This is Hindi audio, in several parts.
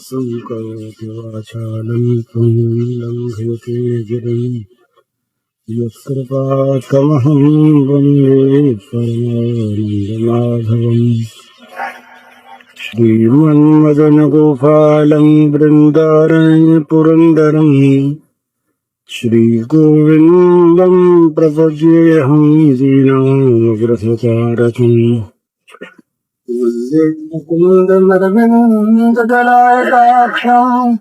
संकल्पवाचालं लङ्घयते गिरिं यत्कृपात्तमहं वन्दे परमानन्दमाधवम् श्रीमन्मदनगोपालं बृन्दारण्यपुरन्दरं श्रीगोविन्दं प्रपद्येऽहं दीनामग्रसतारकम् मुकुन्दमरविन्ददलायताक्षम्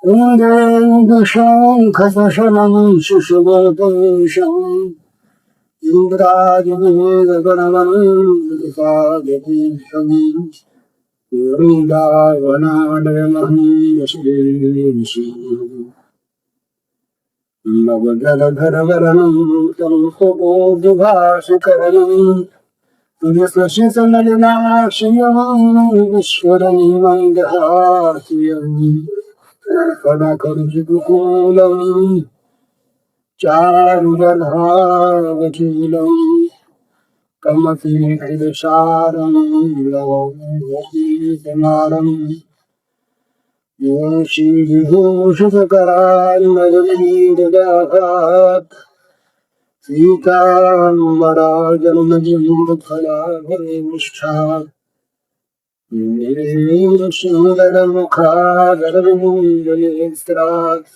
इन्द्रेन्दुशङ्खसशनं शिशुवपुषम् इन्द्रादिवेदगणवन्दितागतीशम् वृन्दावनालयमहं यशेषि नवजलधरवरणं तं सुबोधभाषिकरणम् यशशिसनलिनाश्रियं विश्वरं मन्दहास्यं कनकरुचिकुलं चारुरधावकीलं कमपीतिसारं लवणीतमालं योषीविभूषितकरान्नगरीददात् सीताम्बराजन्मजिन्दफलाभरेष्ठा नीरेन्दुसुन्दरमुखादरविन्दनेत्रात्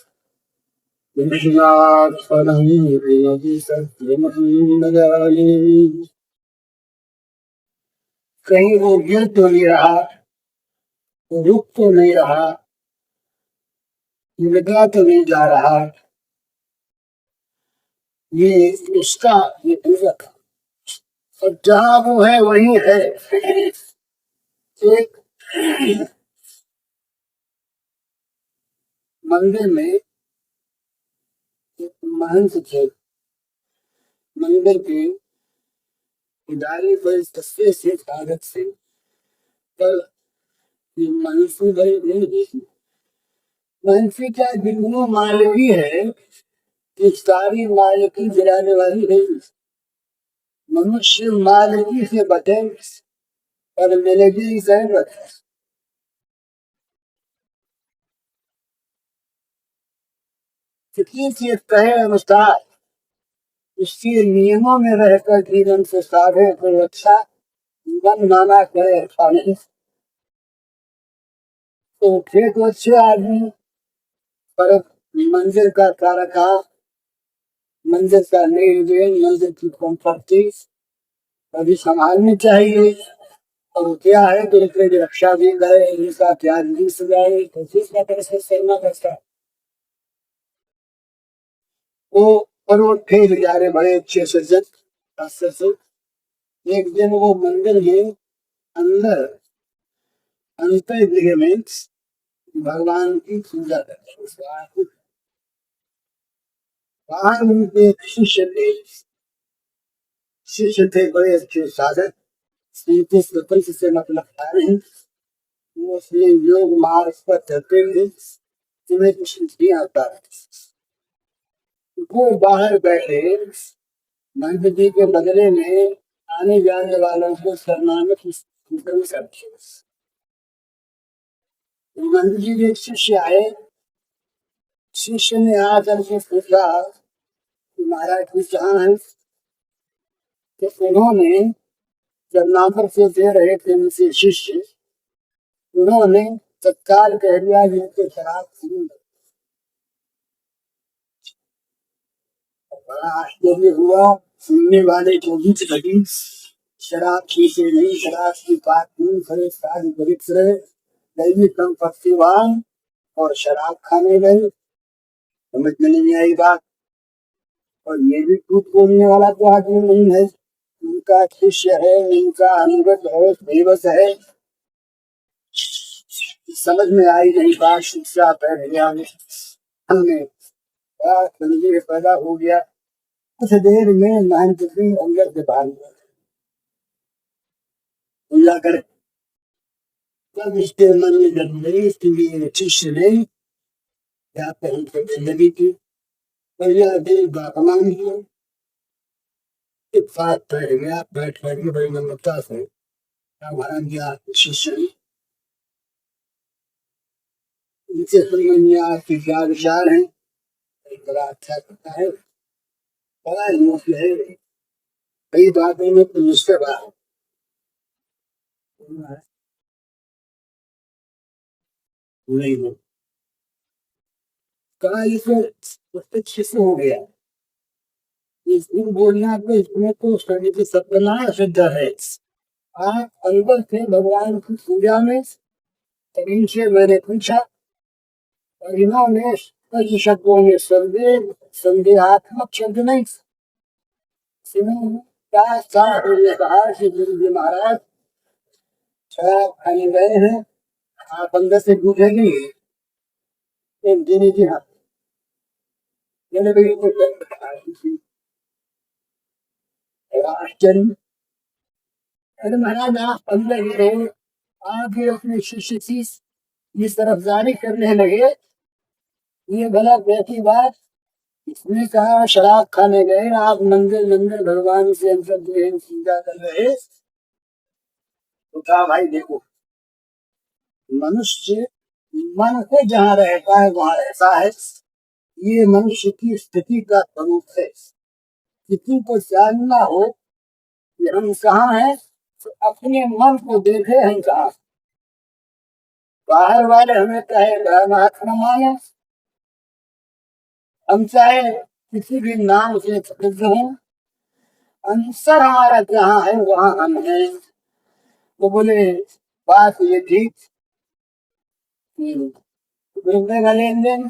कृष्णात्परं हृदि सत्यमहं न जाने। कहीं वो गिर तो नहीं रहा, रुक तो नहीं रहा, लगा तो नहीं जा रहा, ये उसका ये पूरक और जहाँ वो है वहीं है। एक मंदिर में एक महंत थे, मंदिर के इदारे पर तस्वीर से कागज से पर मनसी भरी नहीं देखी। मनसी क्या जिंदगी मालवी है कि सारी मालकी गिराने वाली है। मनुष्य मालवी से बचे पर मिलेगी सहमत। किसी कहे अनुसार इसके नियमों में रहकर जीवन से साधे तो रक्षा मन माना करे पानी तो थे तो अच्छे आदमी पर मंदिर का कारका मंदिर का निर्देश मंदिर की संपत्ति कभी संभालनी चाहिए और क्या है दूसरे की रक्षा भी करे इनका त्याग भी सजाए तो किसका कैसे करना पड़ता वो और वो थे बेचारे बड़े अच्छे सज्जन से। एक दिन वो मंदिर में अंदर अंतर में भगवान की पूजा करते वहां उनके शिष्य थे बड़े अच्छे साधक से मतलब नहीं वो योग मार्ग पर चलते हुए तुम्हें कुछ नहीं आता वो बाहर बैठे मंदिर जी के बदले में आने जाने वालों को शरणागत करते। मंदिर जी के शिष्य आए, शिष्य ने आकर के पूछा महाराज कुछ कहाँ है तो उन्होंने जब नागर से दे रहे थे उनसे शिष्य उन्होंने तत्काल कह दिया जिनके शराब बड़ा आश्चर्य हुआ सुनने वाले को बीच लगी शराब पीते नहीं शराब की बात नहीं खड़े सारी पवित्र दैवी संपत्तिवान और शराब खाने गए समझ में नहीं आई बात। और ये भी झूठ बोलने वाला तो आदमी नहीं है, उनका शिष्य है उनका अनुगत है बेबस है समझ में आई नहीं बात। शिक्षा बैठ गया हमने संदेह पैदा हो गया। कुछ देर में महंत सिंह अंदर से बाहर पूजा कर तब इसके मन में जब नहीं इसलिए शिष्य ने या लगी थी और यह दिल बातमान हुआ एक साथ बैठ गया बैठ के बड़ी नम्रता से हमारा दिया शिष्य इनसे समझ में आपके क्या विचार हैं। एक बड़ा अच्छा करता है, बड़ा योग्य है। कई बातों में तो मुझसे बात नहीं हो, कहा ये तो उससे छिस हो गया। इस दिन बोलना तो इसमें तो शरीर की सपना सिद्ध है। आप अंदर से भगवान की पूजा में, तभी से मैंने पूछा और इन्होंने कई शब्दों में संदेह संदेहात्मक शब्द नहीं सुना। क्या साहब ने कहा कि गुरु जी महाराज शराब खाने गए हैं, आप अंदर से पूछेंगे एक दीदी जी हाँ, मैंने भी तो आश्चर्य। अरे महाराज आप अंदर गए, आप भी अपने शिष्य की इस तरफदारी करने लगे, ये भला कैसी बात। इसने कहा शराब खाने गए, आप मंदिर मंदिर भगवान से अंतर पूजा कर रहे। तो कहा भाई देखो, मनुष्य मन से जहाँ रहता है वहां रहता है। ये मनुष्य की स्थिति का स्वरूप है। किसी को जानना हो कि हम कहाँ हैं, तो अपने मन को देखे हम कहाँ। बाहर वाले हमें कहे महात्मा माने, हम चाहे किसी भी नाम से प्रसिद्ध हों, अंतर हमारा जहाँ है वहां हम हैं। वो बोले बात ये ठीक, रुपये का लेन देन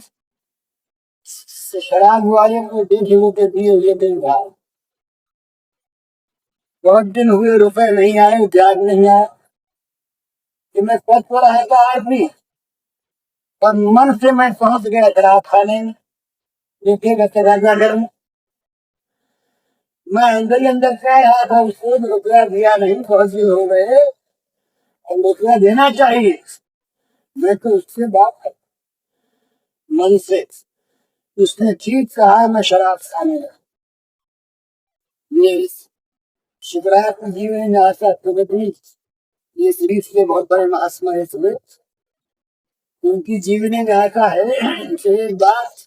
शराब वाले को 1.5 रुपये दिए हुए दिन था, बहुत दिन हुए रुपए नहीं आए, ब्याज नहीं आया। कि मैं पद पर रहता आदमी, पर मन से मैं पहुंच गया शराब खाने में, देखिएगा राजा घर में। मैं अंदर ही अंदर से आया था, उसको रुपया दिया नहीं, फौजी हो गए और रुपया देना चाहिए। मैं तो उससे बात कर मन से, उसने ठीक कहा, मैं शराब खाने लगा। ये शिवराज जीवन में आशा प्रगति, ये शरीर से बहुत बड़े महात्मा है सुबह, उनकी जीवनी में आता है। एक बात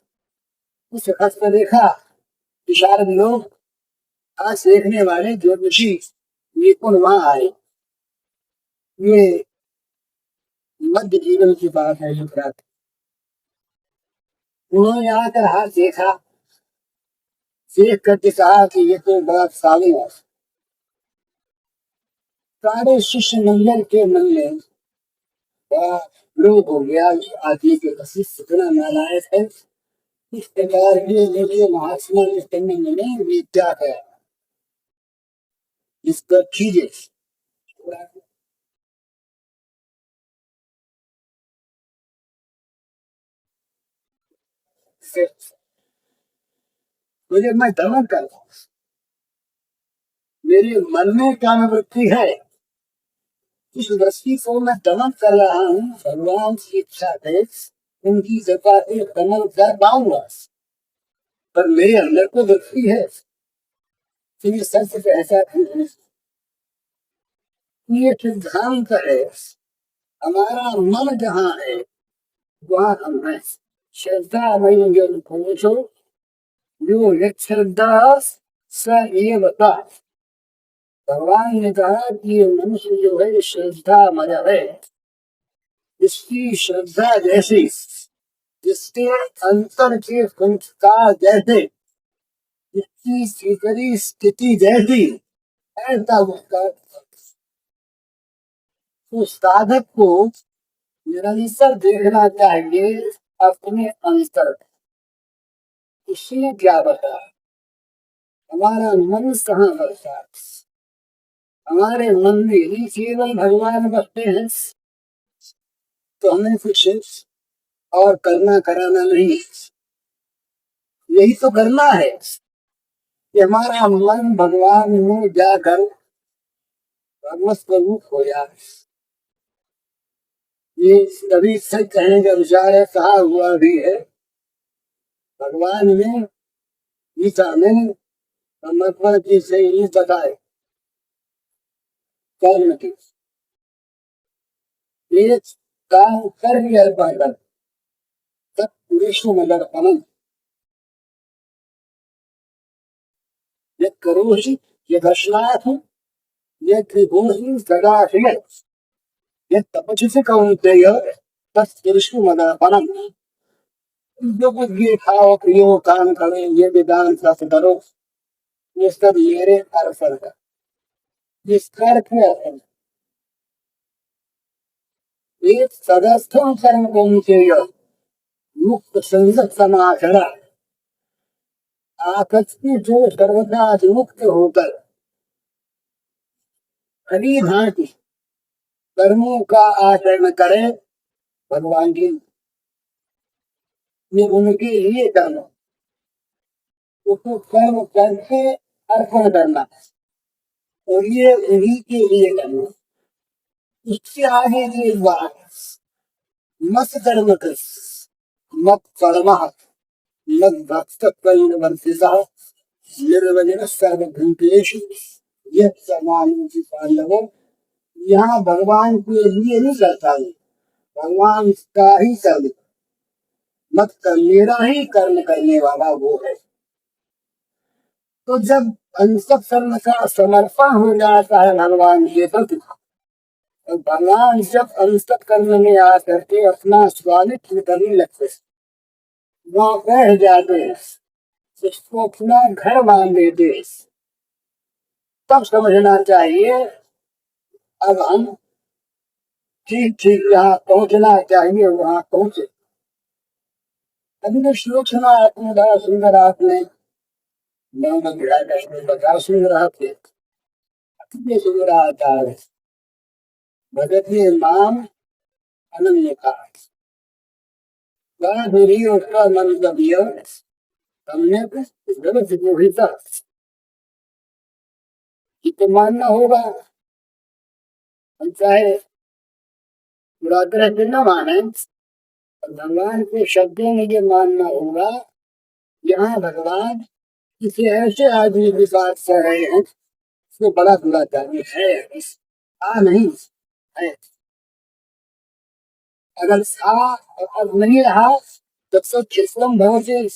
उस खत पर देखा, विशारद लोग आज देखने वाले ज्योतिषी निपुण वहां आए। ये मध्य जीवन की बात है युवराज। उन्होंने आकर हाथ देखा, देख करके कहा कि ये तो बड़ा साली है। सारे शिष्य मंडल के मन में बड़ा लोभ हो गया, आदमी के शिष्य इतना नालायक है। इस प्रकार के देखिए महात्मा के संबंध में विद्या है, इस पर कीजिए। मुझे मैं दमन कर रहा हूँ, मेरे मन में कामवृत्ति है, इस वृत्ति को मैं दमन कर रहा हूँ। भगवान की इच्छा है, उनकी कृपा से दमन कर पाऊंगा, पर मेरे अंदर तो वृत्ति है। तो ये सच ऐसा है, ये सिद्धांत है। हमारा मन जहाँ है वहाँ हम है। श्रद्धा नहीं जो पूछो, जो श्रद्धा स ये बता। भगवान ने कहा कि ये मनुष्य जो है श्रद्धा मजा है, इसकी श्रद्धा जैसी, जिसके अंतर के संस्कार जैसे, जिसकी भीतरी स्थिति जैसी, ऐसा उसका। तो साधक को निरंतर देखना चाहिए अपने अंतर। इसलिए क्या बता, हमारा मन कहाँ बसता है, हमारे मन में ही केवल भगवान बसते हैं। तो हमें कुछ और करना कराना नहीं, यही तो करना है कि हमारा मन भगवान में जाकर भगवत स्वरूप हो जाए। ये सभी से कहने का विचार है, कहा हुआ भी है भगवान ने गीता में, परमात्मा की से ये बताए कर्म की, ये काम कर लिया पाकर विष्णुमदर्पणम् यत्करोषि यदश्नाथ यद्विभूषि सदाशिव यत्तपस्विषि कौन्तेय तत्विष्णुमदर्पणम्। जो कुछ भी खाओ पियो काम करो ये विधान सब करो, ये सब मेरे अर्पण है। जिसका अर्थ है एक सदस्थम कर्म कौन्तेय मुक्त संसद समाचरा। आसक्ति जो सर्वथा मुक्त होकर हरी भांति कर्मों का आचरण करे, भगवान जी ये उनके लिए कर्म, उसको कर्म करके अर्पण करना और ये उन्हीं के लिए करना। उससे आगे की बात मत कर्म कर मत कर्म मत भक्त वर्षिता निर्वजन सर्वभूतेषु यह समानुषि पांडवों। यहाँ भगवान के लिए नहीं करता है, भगवान का ही कर्म, मत कर मेरा ही कर्म करने वाला वो है। तो जब अंतक कर्म का समर्पण हो जाता है भगवान के प्रति, तो भगवान जब अंतक कर्म में आ करके अपना स्वामित्व करने लगते, वहाँ बैठ जाते, इसको अपना घर मान देते, तब समझना चाहिए अब हम ठीक ठीक यहाँ पहुंचना चाहिए, वहां पहुंचे। अभी तो श्लोक सुना आपने, बड़ा सुंदर आपने बता सुन रहा थे, कितने सुंदर आता है भगत ने नाम अनन्य का उसका मंतव्य सम्यक व्यवस्थित तो मानना होगा। हम चाहे पूरा तरह से न माने, भगवान के शब्दों में ये मानना होगा, यहाँ भगवान किसी ऐसे आदमी के साथ कह रहे हैं उसको बड़ा बुरा चाहिए है, नहीं है। अगर था और अब नहीं रहा तब सब खिस्लम भवते।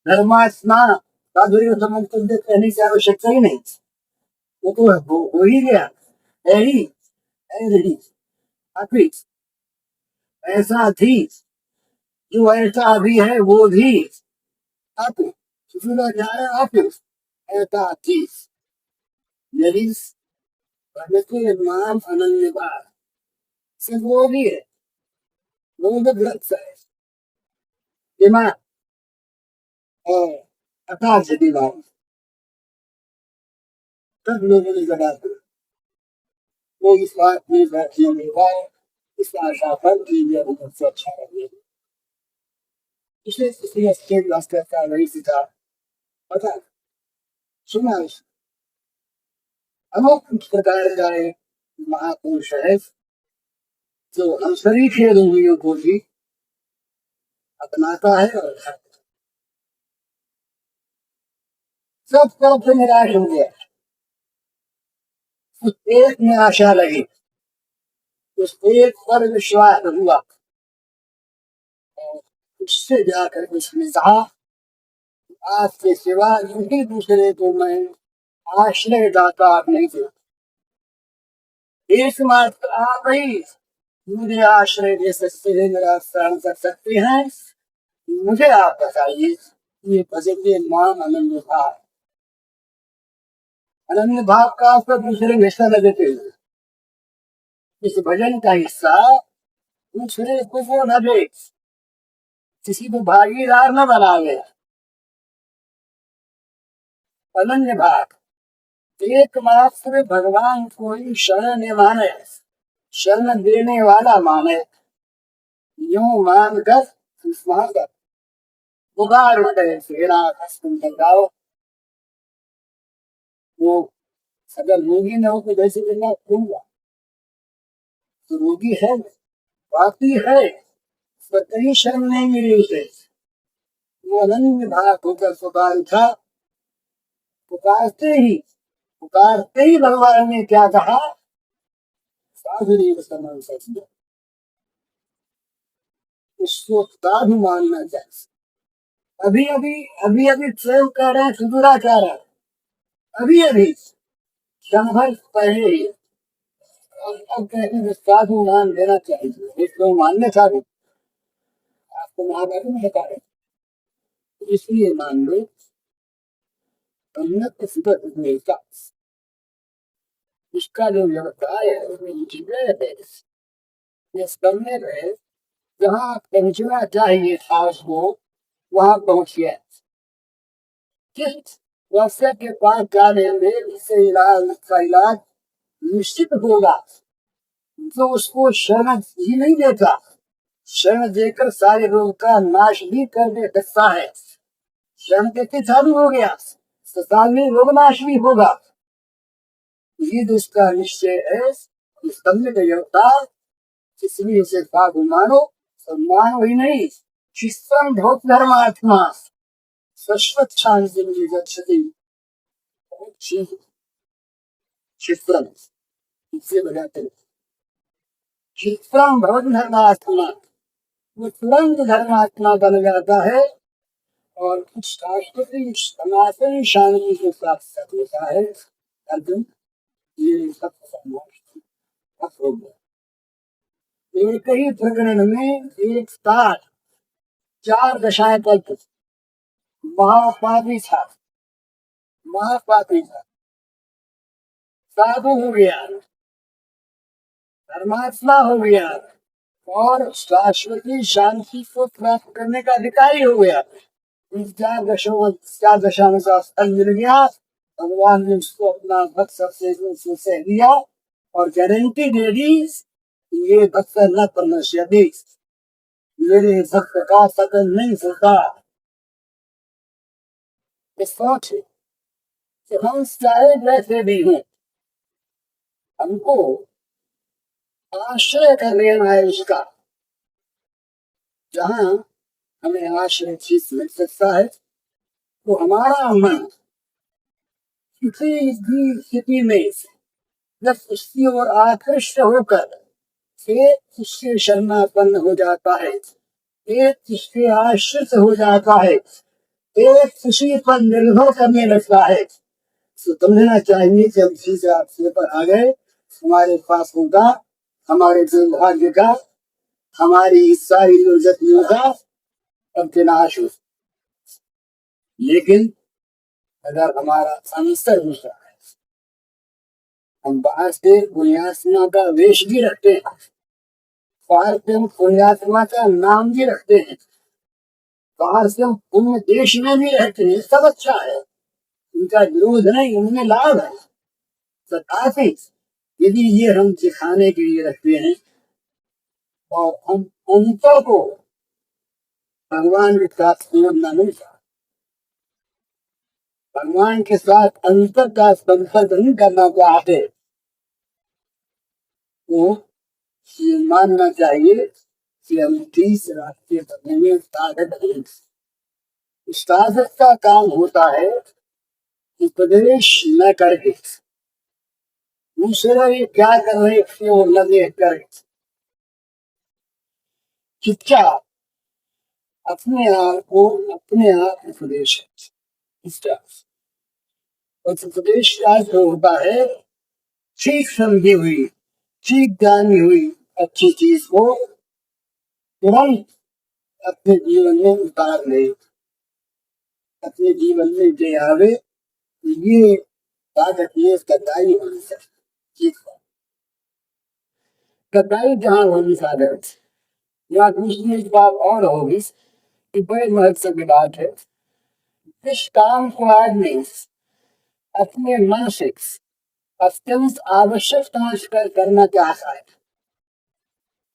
धर्मात्मा साधुर्य समझते कहने की आवश्यकता ही नहीं, वो तो हो ही गया है ही है नहीं। अभी ऐसा थी जो ऐसा भी है वो भी आप सुना जा रहा है। आप ऐसा थी यदि भगवती नाम अनन्य बात से वो भी है, वो भी ग्रंथ है दिमाग और अकाल से दिमाग सब लोगों ने लगा दिया। वो इस बात में बैठने होगा, इस आशा पर कि ये उधर से अच्छा लगे, इसलिए इसलिए स्टेट मास्टर का वही सीखा पता सुना अमुक प्रकार का एक महापुरुष है जो अंतरिक्ष रोगियों को भी अपनाता है और सब तरफ से निराश हो गया। उस एक में आशा लगी, उस एक पर विश्वास हुआ और उससे जाकर उसने कहा आपके सिवा किसी दूसरे को मैं आश्रय दाता नहीं दे, एकमात्र आप ही मुझे आश्रय दे सकते हैं, मेरा शरण कर सकते हैं। मुझे आप बताइए ये भजन के नाम अनन्य भाव, अनन्य भाव का आपको दूसरे में हिस्सा न देते हुए इस भजन का हिस्सा दूसरे को वो न दे, किसी को भागीदार न बनावे। अनन्य भाव एकमात्र भगवान को ही शरण माने, शरण देने वाला माने, यूं मानकर कर पुकार उठे लगाओ। वो अगर रोगी न हो तो वैसे देना दूंगा, तो रोगी है बाकी है पर कहीं शर्म नहीं मिली उसे। वो अनन्य भाव होकर पुकार उठा, पुकारते ही भगवान ने क्या कहा, साधु समझ सकते उसको साधु मानना चाहिए। अभी स्वयं कह रहे हैं सुदूराचार है, अभी क्षण भर पहले ही अब कहते हैं साधु मान देना चाहिए, इसको मानने साधु आपको महाभारत में बता रहे, इसलिए मान लो का इसका जो व्यवसाय है है ये समय में जहाँ पहुंचना चाहिए था उसको वहां पहुंच गया। जिस वैसे के पास जाने में इससे इलाज का इलाज निश्चित होगा, जो उसको शरण ही नहीं देता, शरण देकर सारे रोग का नाश भी कर दे सकता है। शरण देते चालू हो गया तो साल में रोग नाश भी होगा। ये उसका निश्चय है कि सम्य देवता, इसलिए उसे साधु मानो, मानो ही नहीं शिष्यम भौत धर्मात्मा शाश्वत शांति गच्छति। शिष्यम इससे बजाते शिष्यम भौत धर्मात्मा, वो तुरंत धर्मात्मा बन जाता है और शाश्वती सनातन शांति को प्राप्त होता है। अर्जुन ये सब हो गया एक ही प्रकरण में एक साथ 4 दशाएं कल्प। महापापी था, साधु हो गया, धर्मात्मा हो गया और शाश्वती शांति को प्राप्त करने का अधिकारी हो गया। इन 4 दशा में का फल मिल गया। भगवान ने उसको अपना भक्त सबसे दिया और गारंटी दे दी ये भक्त न परमश्यति, मेरे भक्त का सकल नहीं होता। सोच कि हम चाहे जैसे भी हैं, हमको आश्रय कर लेना है उसका, जहाँ हमें आश्रय चीज मिल सकता है तो हमारा मन किसी भी स्थिति में जब उसकी ओर आकृष्ट होकर एक उसके शरणापन्न हो जाता है, एक उसके आश्रित हो जाता है, एक उसी पर निर्भर करने लगता है, तो समझना चाहिए कि हम किसी रास्ते पर आ गए, हमारे पास होगा हमारे दुर्भाग्य का, हमारी सारी दुर्गतियों का अंतनाश हो। लेकिन अगर हमारा अंतर दूसरा है, हम बाहर से पुण्यात्मा का वेश भी रखते हैं, बाहर से हम पुण्यात्मा का नाम भी रखते हैं, बाहर से हम पुण्य देश में भी रहते हैं, सब अच्छा है, उनका विरोध नहीं, उनमें लाभ है। तथापि यदि ये हम दिखाने के लिए रखते हैं और हम अंतर को भगवान के साथ जोड़ना नहीं चाहते, भगवान के साथ अंतर का संपर्क नहीं करना चाहते, तो ये मानना चाहिए कि हम 30 राष्ट्रीय करने में साधक हैं। साधक का काम होता है उपदेश न करके दूसरे क्या कर रहे थे वो लगे करे, चुपचाप अपने आप को अपने आप उपदेश है। और उपदेश का जो होता है ठीक समझी हुई, ठीक जानी हुई अच्छी चीज को तुरंत अपने जीवन में उतार ले, अपने जीवन में ले आवे। ये ताकत ये कटाई होनी चाहिए। कटाई जहाँ होगी साधन, या दूसरी एक बात और होगी कि बड़े महत्व की बात है, इस काम को आदमी अपने मन से अत्यंत आवश्यक समझ कर करना चाहता है,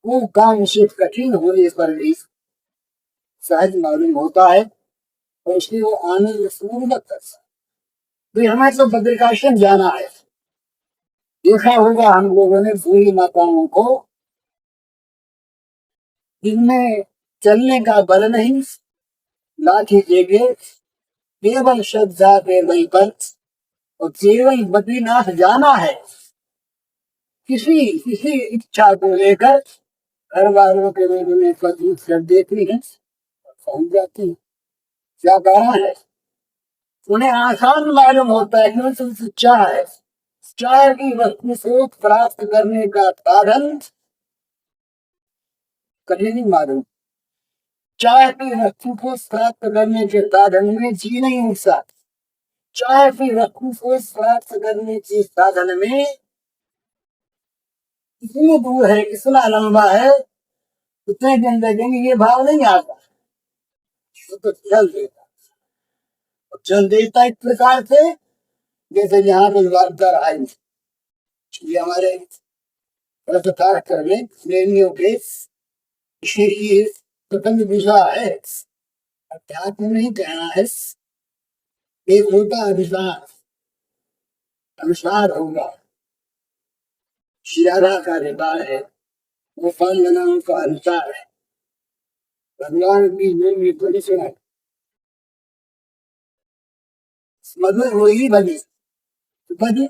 वो काम उसे कठिन होने पर भी सहज मालूम होता है और इसलिए वो आनंद पूर्वक करता है। तो हमें तो बद्रिकाश्रम जाना है। देखा होगा हम लोगों ने पूरी माताओं को, जिनमें चलने का बल नहीं, लाठी देगे, केवल श्रद्धा के बल पर और केवल बद्रीनाथ जाना है, किसी किसी इच्छा को लेकर घर वालों के रूप में प्रदूत कर देती है, पहुंच जाती है। क्या कारण है? उन्हें आसान मालूम होता है कि तुम सच्चा है। चाय की वस्तु से प्राप्त करने का साधन कभी नहीं मालूम। चाय की वस्तु को प्राप्त करने के साधन में जी नहीं उठता। चाय की वस्तु को प्राप्त करने के साधन में कितनी दूर है, कितना लंबा है, कितने दिन लगेंगे, ये भाव नहीं आता। तो चल देता, चल देता इस प्रकार से जैसे यहाँ पे वार्ता आई। ये हमारे प्रथार करने प्रेमियों के ये प्रसंग विषय है। अध्यात्म नहीं कहना है, एक होता अभिसार, अनुसार होगा। शिराधा का रिवाज है, वो पांडनाओं का अनुसार है। भगवान की निर्मी बड़ी सुना मधुर हुई बनी बनी।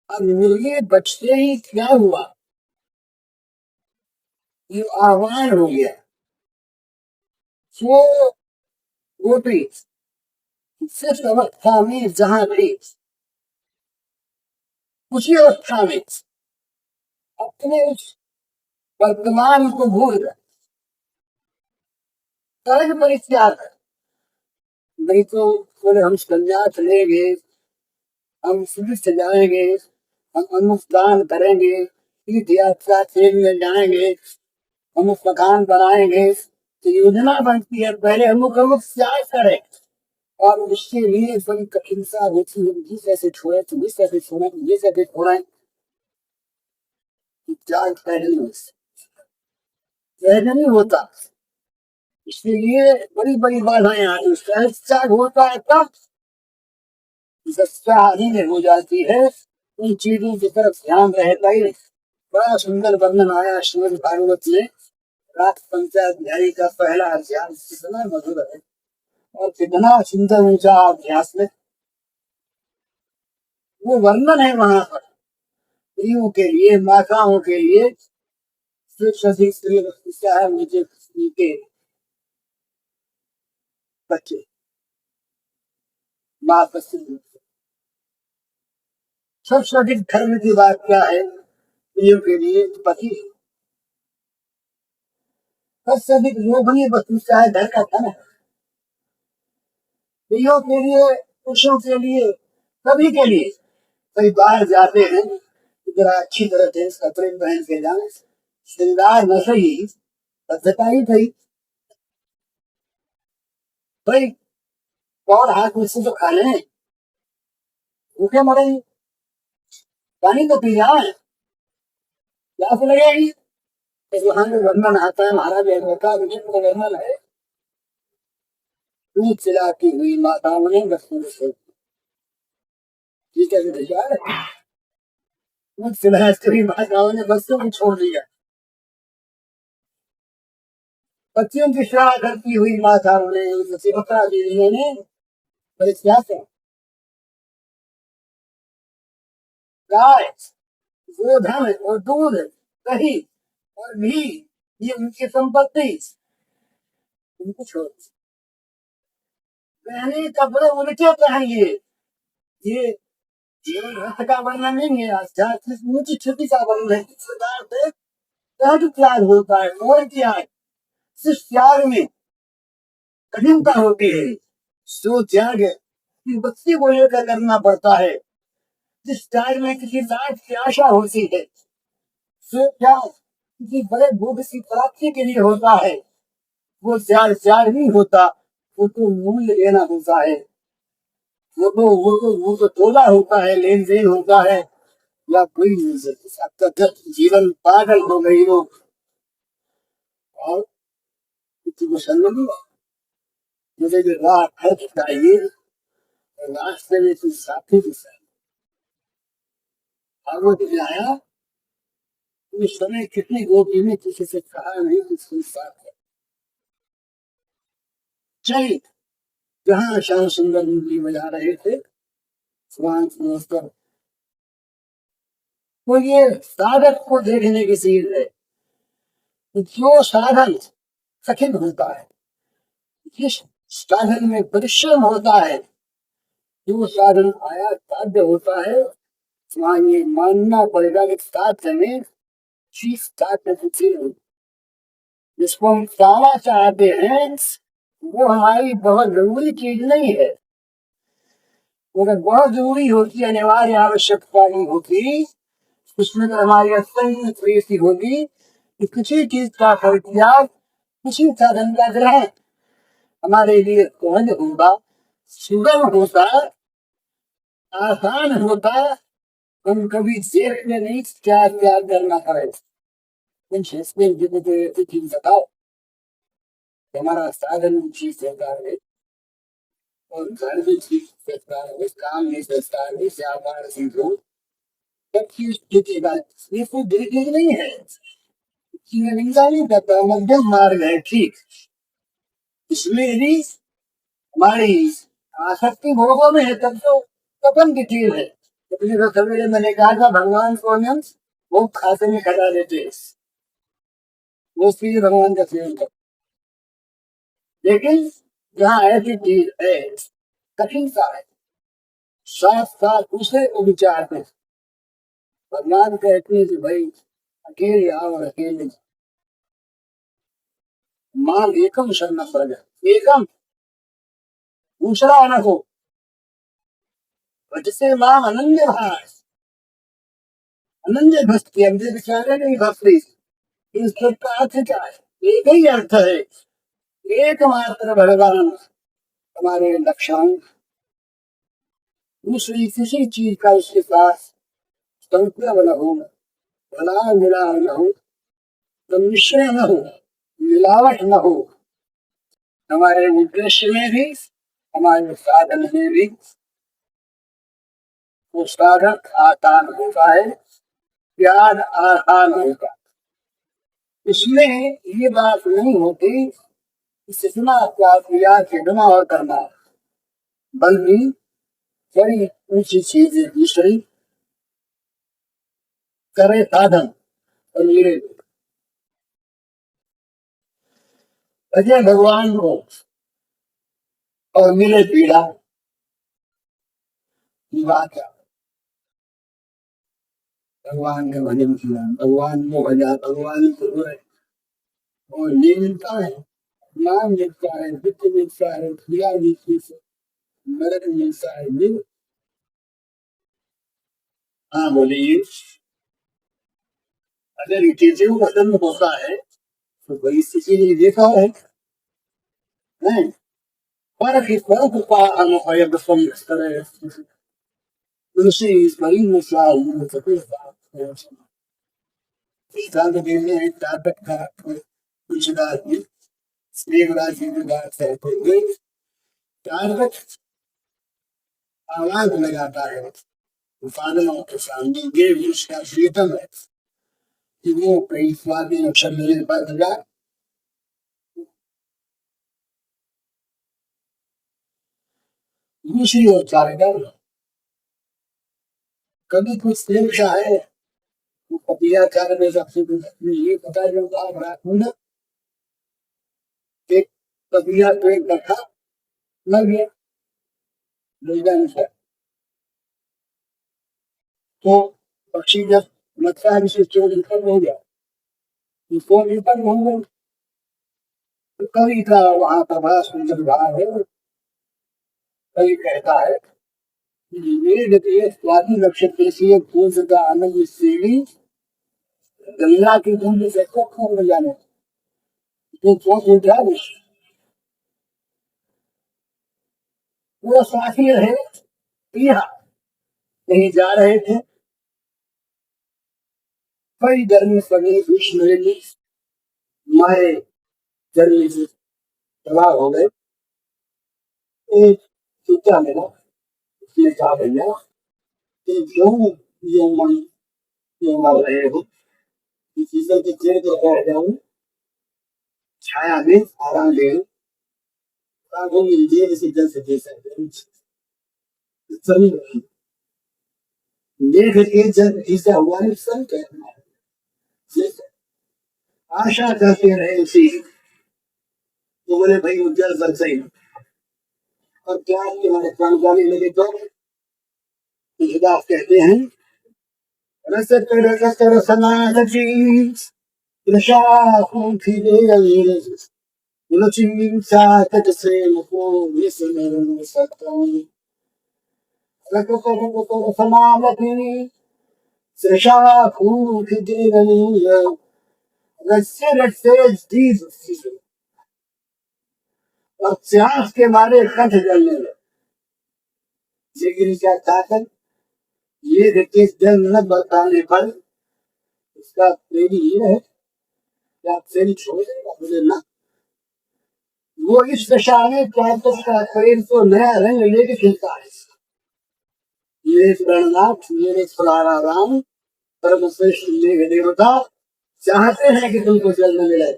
अब मुर्गे बचते ही क्या हुआ, ये आह्वान हो गया। वो गोपी सिर्फ अवस्था में जहां भी उसी अवस्था में अपने उस वर्तमान को भूल गए, कर्म परित्याग। नहीं तो बोले हम संन्यास लेंगे, हम सुनिश्च जाएंगे, हम अनुष्ठान करेंगे, तीर्थ यात्रा से में जाएंगे, हम उस मकान बनाएंगे। तो योजना बनती है पहले अमुक अमुक त्याग करें, और उसके लिए बड़ी कठिनता होती है। जिस ऐसे छोड़े तो जिस ऐसे छोड़े तो जिस ऐसे छोड़े, त्याग पहले नहीं होता। इसलिए बड़ी बड़ी बाधाएं आती। त्याग होता है तब सच्चा ही में हो जाती है, उन चीजों की तरफ ध्यान रहता ही नहीं। बड़ा सुंदर वर्णन आया श्रीमद् भागवत में। रात पंचाध्यायी का पहला अध्याय कितना मधुर है और कितना सुंदर ऊंचा अभ्यास में वो वर्णन है। वहां पर स्त्रियों के लिए, माताओं के लिए, स्त्री है मुझे के बच्चे माँ पसंद। सबसे अधिक धर्म की बात क्या है? स्त्रियों के लिए पति। सबसे अधिक लोभनीय वस्तु क्या है? घर का धन है। स्त्रियों के लिए, पुरुषों के लिए, सभी के लिए। कई बाहर जाते हैं, जरा अच्छी तरह से कपड़े पहन के जाए, श्रृंगार न सही, सभ्यता ही सही। भाई और हाथ मुझसे तो खा लें, भूखे मरेंगे, पानी तो पी जाए, प्यास लगेगी। तो वहां में वर्णन आता है, महाराज का विचित्र वर्णन है। दूध पिलाती हुई माताओं ने बच्चों को, ठीक है भैया, दूध पिलाती हुई माताओं ने बच्चों को छोड़ दिया। बच्चियों की सेवा करती हुई माताओं ने, सेवका दीदियों ने बड़े क्या से गाय, गोधन और दूध, दही और घी, ये उनकी संपत्ति, उनको छोड़, पहने कपड़े उनके पहनिए। ये जीवन रथ का वर्णन नहीं है, आध्यात्मिक ऊंची स्थिति का वर्णन है। इस प्रकार से त्याग त्याग होता है, और त्याग, सिर्फ त्याग में कठिनता होती है। जो त्याग बच्चे को लेकर करना पड़ता है, जिस त्याग में किसी लाभ की आशा होती है, जो त्याग किसी बड़े भोग की प्राप्ति के लिए होता है, वो त्याग त्याग नहीं होता, वो तो मूल्य लेना होता है, वो तो तोला होता है, लेन देन होता है। या कोई आपका जीवन पागल हो गई हो और किसी को समझ नहीं, मुझे जो राह खर्च चाहिए, रास्ते में कुछ साथी के साथ भागवत में आया, उस समय कितनी गोपी ने किसी से कहा नहीं कि कोई साथ है। चल जहाँ श्याम सुंदर मुरली बजा रहे थे, तो ये साधक को देखने की चीज है। जो साधन कठिन होता है, जिस साधन में परिश्रम होता है, जो साधन आया साध्य होता है, वहाँ ये मानना पड़ेगा कि साध्य में चीज साध्य जिसको हम पाना चाहते हैं, वो हमारी बहुत जरूरी चीज नहीं है। अगर बहुत जरूरी होती, अनिवार्य आवश्यकता नहीं होती, उसमें तो हमारी अत्यंत प्रेसी होगी कि किसी चीज का परित्याग, किसी साधन का ग्रहण हमारे लिए सहज होगा, सुगम होता, आसान होता। हम कभी देखते नहीं क्या त्याग करना पड़े। चीज बताओ, हमारा साधन चीज सरकार है और घर भी चीज सरकार है, काम भी सरकार है, व्यापार सीखो, सब चीज की बात, ये कोई दिल नहीं है, निंदा नहीं करता, मध्यम मार्ग है, ठीक। इसमें यदि हमारी आसक्ति भोगों में है, तब तो पतन की चीज है। तो सवेरे मैंने कहा था, भगवान को हम वो खाते में खड़ा देते, वो चीज भगवान का सेवन कर। लेकिन जहाँ ऐसी चीज है, कठिनता है, साथ साथ दूसरे को विचारते, भगवान कहते हैं कि भाई अकेले आओ और अकेले मां एकम शरण प्रजा, एकम दूसरा न हो, जिससे मां अनन्य भाष, अनन्य भक्ति, अंधे विचारे नहीं भक्ति। इस सब का अर्थ क्या है? एक ही अर्थ है, एकमात्र भगवान हमारे लक्षण, दूसरी किसी चीज का उसके पास संकल्प न हो, भला मिला न हो, मिश्रण न हो, मिलावट न हो, हमारे उद्देश्य में भी, हमारे साधन में भी। वो साधक आसान होता है, प्यार आसान होता, इसमें ये बात नहीं होती कि कितना प्यार किया कितना और करना, बल्कि बड़ी ऊंची चीज दूसरी करे साधन और मेरे अजय भगवान को और मिले पीड़ा, बात भगवान का भजन किया, भगवान को भजा, भगवान को और ये मिलता है, नाम मिलता है, वित्त मिलता है, क्रिया मिलती है, नरक मिलता है, ये। हाँ बोलिए। अगर इसे वजन होता है तो भाई किसी ने देखा है नहीं, पर इस फर्क का अनुभव करे तुलसी इस बड़ी मिसाल में सिद्धांत देने एक नाटक था, कुछ रात में एक रात की बात है, टारगेट आवाज लगाता है उत्पादनों के सामने, ये भी उसका वेतन है कि वो कई स्वादी अक्षर मेरे पास लगा। दूसरी ओर टारगेट कभी कुछ देर का है, वो पतिया चार में सबसे ये पता जो आप राखूंगा एक पतिया तो एक रखा मर गया तो पक्षी जब लगता है इसे चोर निकल हो गया, इसको निकल हो गए तो कवि का वहां प्रभास सुंदर भाव है। कवि कहता है स्वाति नक्षत्र से पूज का आनंद श्रेणी गंगा की बूंद से खूब जाने जो सोच उठा वो साथी रहे पिया कहीं जा रहे थे, कई गर्मी पड़ी विष्णु मारे गर्मी से तबाह हो गए। एक सूचा मिला, उसने कहा भैया कि क्यों ये मन क्यों मर रहे हो, शीशे के चेहरे को बैठ जाऊं छाया में आराम ले जैसे जल से दे सकते सभी देख के जब ऐसा हुआ नहीं सब कहना है आशा करते रहे उसी तो बोले भाई उज्जवल बन सही और क्या हमारे प्राण जाने लगे तो कहते हैं रसत रसत रसना जी रशा चिंता से मुको विस्मरण सतम रसत रसत रसनामति रशा रस्से रस्से जीव और प्यास के मारे कंठ जलने लगे। लेकिन क्या ताकत ये देखिए जल न बरसाने पर उसका प्रेमी ये है कि आप प्रेमी छोड़ देगा बोले ना वो इस दशा में प्राप्त का प्रेम तो नया रंग लेके खिलता है। मेरे प्रणनाथ मेरे फुलारा राम परम श्रेष्ठ मेघ देवता चाहते हैं कि तुमको जल न मिले।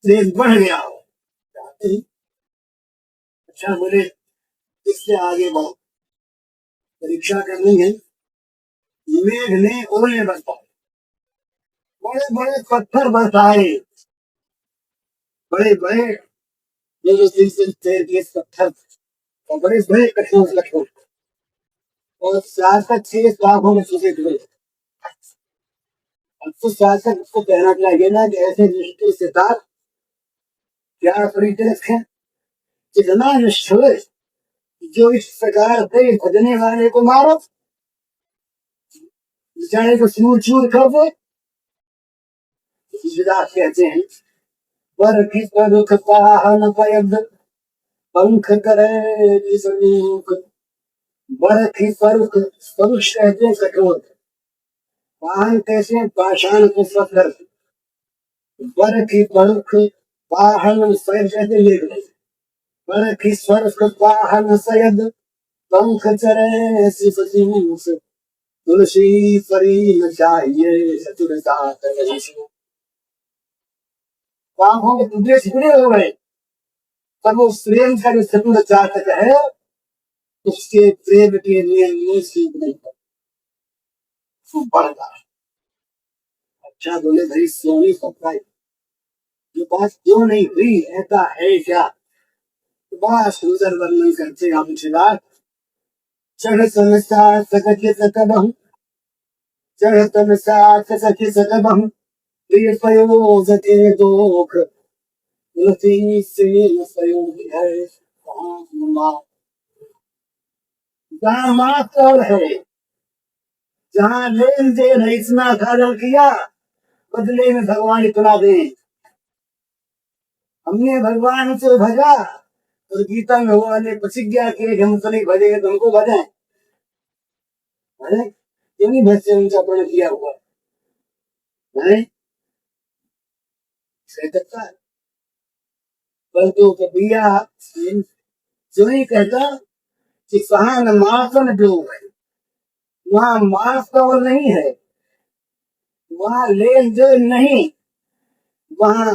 प्रेम बढ़ गया अच्छा बोले इससे आगे बढ़ो परीक्षा करनी है। मेघ ने ओले बरसाए बड़े बड़े पत्थर बरसाए बड़े बड़े पत्थर और बड़े बड़े कठोर कठोर और शासक 6 लाखों में चुके हुए। अब तो शासक उसको कहना चाहिए ना कि ऐसे दृष्टि से क्या परिचय है कितना निष्ठुर जो इस प्रकार से भजने वाले को मारो बेचारे को चूर चूर कर दे। कहते हैं पर की परुख पाहन पयद पंख करे बर की परुख परुष कहते हैं कठोर पाहन कैसे पाषाण को पत्थर बर की परुख पाहन सयद कहते बर की परुख पाहन सयद पंख चरे तुलसी परी न चाहिए चतुरता पापों के टुकड़े छिपड़े हो गए पर वो प्रेम का जो चतुर चातक है उसके प्रेम के लिए सीख नहीं बढ़ता। अच्छा बोले भाई सोनी सप्लाई ये बात क्यों नहीं हुई ऐसा है क्या तो बड़ा सुंदर वर्णन करते हम चिराग चढ़ समस्या सकते सकबहु चढ़ समस्या सकते सकबहु प्रिय प्रयोजते दोख तुलसी से संयोग है जहाँ मात्र है जहाँ लेन देन इतना कार्य किया बदले में भगवान इतना दे। हमने भगवान से भजा और गीता में भगवान ने प्रतिज्ञा की हम तो नहीं भजेंगे तुमको भजे इन्हीं भज से उनका प्रण किया हुआ है। परंतु कबीरा जो ही कहता कि सहान मासन जो है, वहां मास कवर नहीं है, वहां लेन देन नहीं, वहां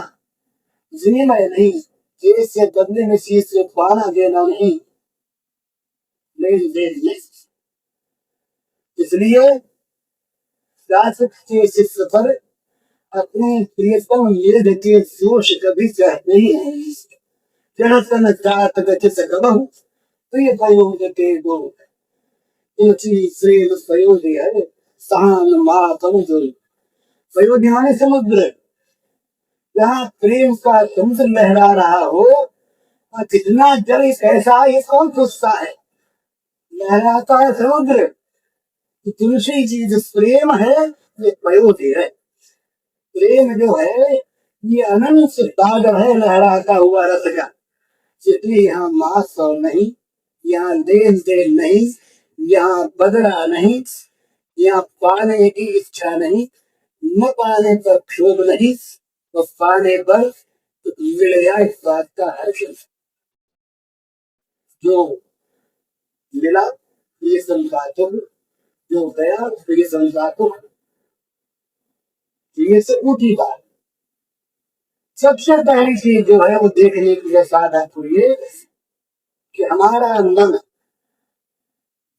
विनिमय नहीं, देश से बदले में शीश से पाना देना नहीं, लेन देन नहीं। इसलिए शासक के शिष्य पर अपने प्रियतम मेरे के दोष कभी चाहते ही नहीं। जड़तन जात गचित गबहु प्रिय प्रयोग के दो तुलसी श्रेल प्रयोगी है सहान मातम जोई। प्रयोगी माने समुद्र, जहाँ प्रेम का समुद्र लहरा रहा हो और कितना जल ऐसा ये कौन सोचता है, लहराता है समुद्र। तुलसी जी जो प्रेम है ये प्रयोगी है। प्रेम जो है ये अनंत सागर है लहराता हुआ रस का। इसलिए यहाँ मास नहीं, यहाँ लेन देन नहीं, यहाँ बदला नहीं, यहाँ पाने की इच्छा नहीं, न पाने पर क्षोभ नहीं, तो पाने पर मिल गया इस बात का हर्ष। जो मिला ये संसातुक, जो गया ये संसातुक, ये से ऊटी बात। सबसे पहली चीज जो है वो देखने की लिए साधक हुई कि हमारा मन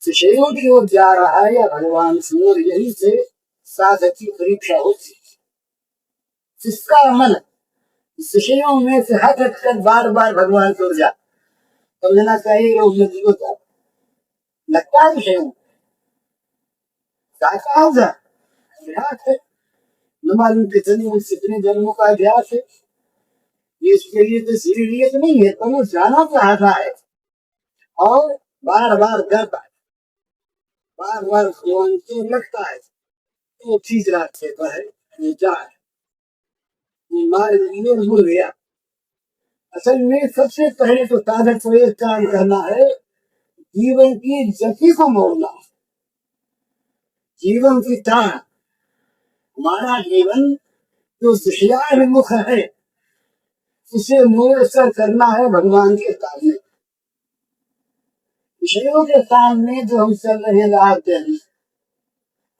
विषयों की ओर जा रहा है या भगवान की ओर। यही से साधक की परीक्षा होती है। जिसका मन विषयों में से हट कर बार बार भगवान की ओर जा, समझना चाहिए उन्नति होता लगता है विषयों है। न मालूम कितने जन्मों का अभ्यास है। इसके लिए तो सीरियस नहीं है, तो वो जाना चाहता है और बार बार करता है, बार बार लगता है तो ठीक रास्ते पर है, जाए भूल गया। असल में सबसे पहले तो साधक को एक काम करना है, जीवन की गति को मोड़ना। जीवन की तान, हमारा जीवन जो विषयाभिमुख है उसे मुयस्सर करना है भगवान के सामने। विषयों के सामने जो हम चल रहे लाते हैं,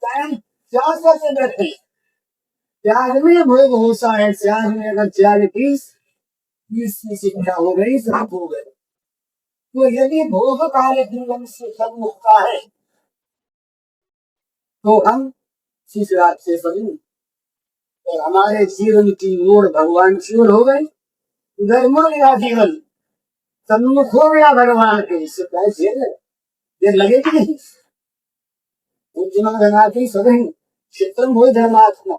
त्याग करके बैठे, त्याग में भोग होता है। त्याग में अगर त्याग की शिक्षा हो गई, सब हो गए। तो यदि भोग काल जीवन से सब मुक्ता है तो हम इस रात से बनी और हमारे जीवन की ओर भगवान की ओर हो गई। उधर मुड़ गया जीवन, सम्मुख हो गया भगवान के। इससे कैसे देर लगेगी नहीं। उज्जवल सभी क्षेत्र हो धर्मात्मा,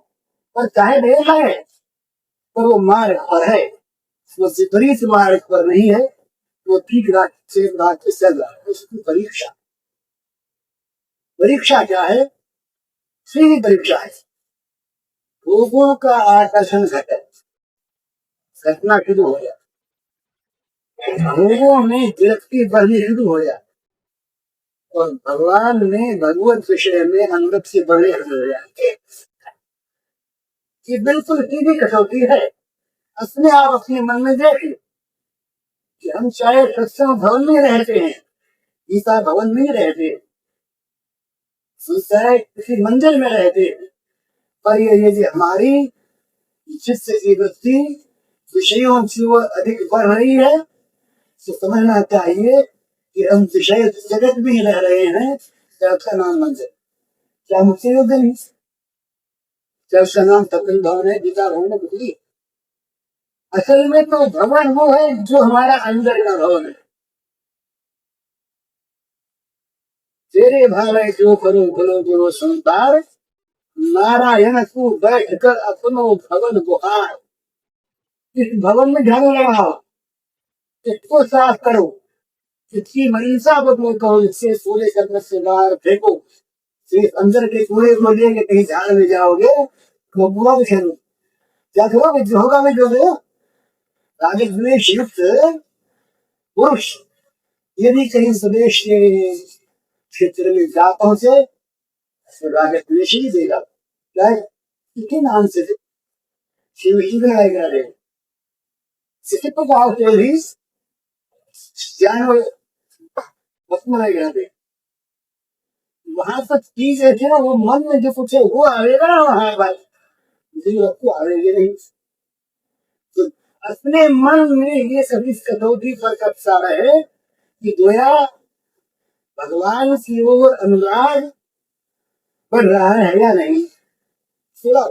पर चाहे देर लगे पर वो मार्ग पर है, वो विपरीत मार्ग पर नहीं है, वो ठीक रास्ते से चल रहा है। उसकी परीक्षा, परीक्षा क्या है? सीधी परीक्षा है। भोगों का आकर्षण घटना शुरू हो गया, भोगों में विरक्ति बढ़नी शुरू हो जाए और भगवान में भगवत विषय में अमृत से बढ़ने शुरू हो जाए। ये बिल्कुल सीधी कसौटी है। अपने आप अपने मन में देखिए कि हम चाहे सत्संग भवन में रहते हैं, गीता भवन में रहते, चाहे किसी मंदिर में रहते, पर यदि हमारी चित्त की वृत्ति विषयों की ओर अधिक बढ़ रही है तो समझना चाहिए कि हम विषय जगत में रह रहे हैं। क्या उसका नाम मंदिर, क्या मुक्ति योग्य नहीं, क्या उसका नाम तपिल भवन है, गीता भवन है, बुद्धि। असल में तो भवन वो है जो हमारा अंदर का भवन है। तेरे भावे जो करो भलो जो संसार, नारायण को बैठ कर अपनो भवन गुहार। इस भवन में ध्यान लगाओ, इसको साफ करो, इसकी मंशा बदलो करो, इससे पूरे करने से बाहर फेंको। सिर्फ अंदर के कूड़े को लेके कहीं झाड़ में जाओगे तो बुआ भी खेलो, क्या करोगे? जो होगा मैं जो राजस्व में युक्त पुरुष यदि कहीं स्वदेश के क्षेत्र में जा पहुंचे तो राजस्व में ही देगा। क्या है? किसके नाम से? शिव जी का आएगा रे, किसी प्रकार के भी जानवर उसमें रह गए। वहां तक चीजें थी ना, वो मन में जो कुछ है वो आवेगा ना वहां भाई, को आवेगी नहीं। तो अपने मन में ये सभी कसौटी पर कब्जा रहे कि गोया भगवान की ओर अनुराग बढ़ रहा है या नहीं। सुना